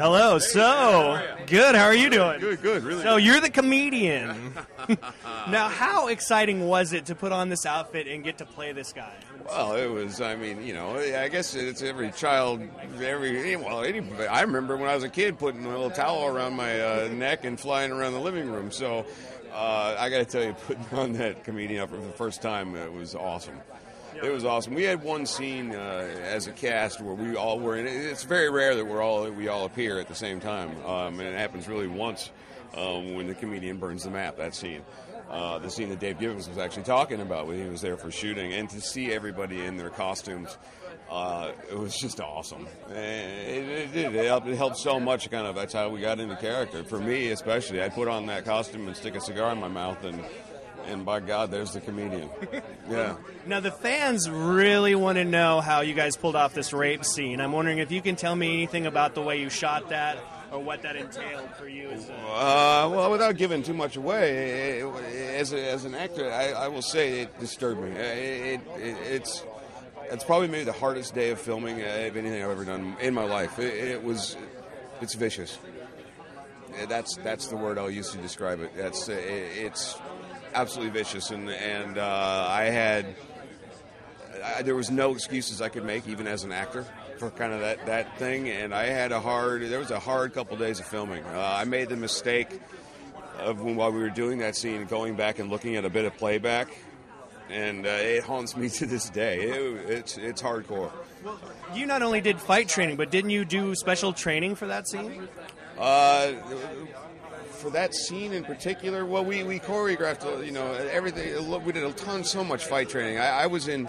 Hello. So, good. How are you doing? Good, really. So, you're the comedian. Now, how exciting was it to put on this outfit and get to play this guy? Well, it was, I guess it's every child, I remember when I was a kid putting a little towel around my neck and flying around the living room. So, I got to tell you, putting on that comedian outfit for the first time, it was awesome. It was awesome. We had one scene as a cast where we all were in it. It's very rare that we all appear at the same time, and it happens really once when the comedian burns the map. That scene, the scene that Dave Gibbons was actually talking about when he was there for shooting, and to see everybody in their costumes, it was just awesome. It helped so much. Kind of that's how we got into character. For me, especially, I'd put on that costume and stick a cigar in my mouth and by God, there's the comedian. Yeah. Now, the fans really want to know how you guys pulled off this rape scene. I'm wondering if you can tell me anything about the way you shot that or what that entailed for you. Well, without giving too much away, as an actor, I will say it disturbed me. It's probably maybe the hardest day of filming of anything I've ever done in my life. It's vicious. That's the word I'll use to describe it. It's absolutely vicious, and there was no excuses I could make, even as an actor, for kind of that thing. And there was a hard couple days of filming. I made the mistake of while we were doing that scene, going back and looking at a bit of playback, and it haunts me to this day. It's hardcore. Well, you not only did fight training, but didn't you do special training for that scene? For that scene in particular, well, we choreographed, everything. We did so much fight training. I was in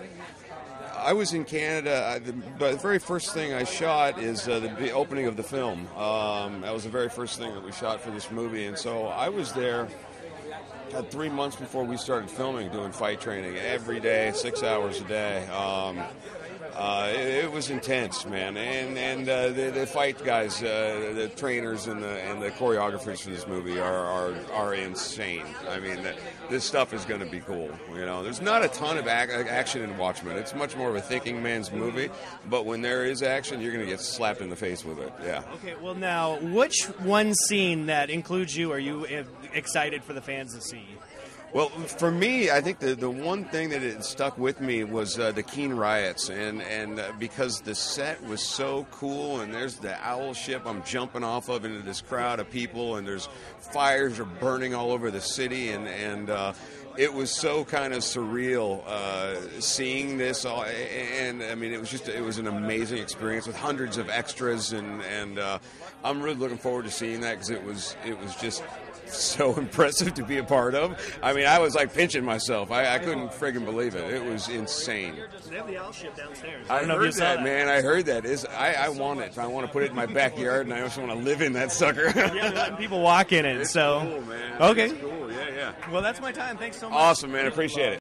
Canada. The very first thing I shot is the opening of the film. That was the very first thing that we shot for this movie, and so I was there 3 months before we started filming, doing fight training every day, 6 hours a day. It was intense, man, and the fight guys, the trainers and the choreographers for this movie are insane. I mean, this stuff is going to be cool. There's not a ton of action in Watchmen. It's much more of a thinking man's movie, but when there is action, you're going to get slapped in the face with it. Yeah. Okay. Well, now, which one scene that includes you are you excited for the fans to see? Well, for me, I think the one thing that it stuck with me was the Keene riots, and because the set was so cool, and there's the owl ship I'm jumping off of into this crowd of people, and there's fires are burning all over the city, and it was so kind of surreal seeing this all, and I mean it was an amazing experience with hundreds of extras, and I'm really looking forward to seeing that because it was just so impressive to be a part of. I mean, I was like pinching myself. I couldn't friggin' believe it. It was insane. They have the owl ship downstairs. I heard that, man. I heard that. I want it. I want to put it in my backyard, and I also want to live in that sucker. Yeah, they're letting people walk in it. It's so cool, man. Okay. It's cool. Yeah. Well, that's my time. Thanks so much. Awesome, man. Appreciate it.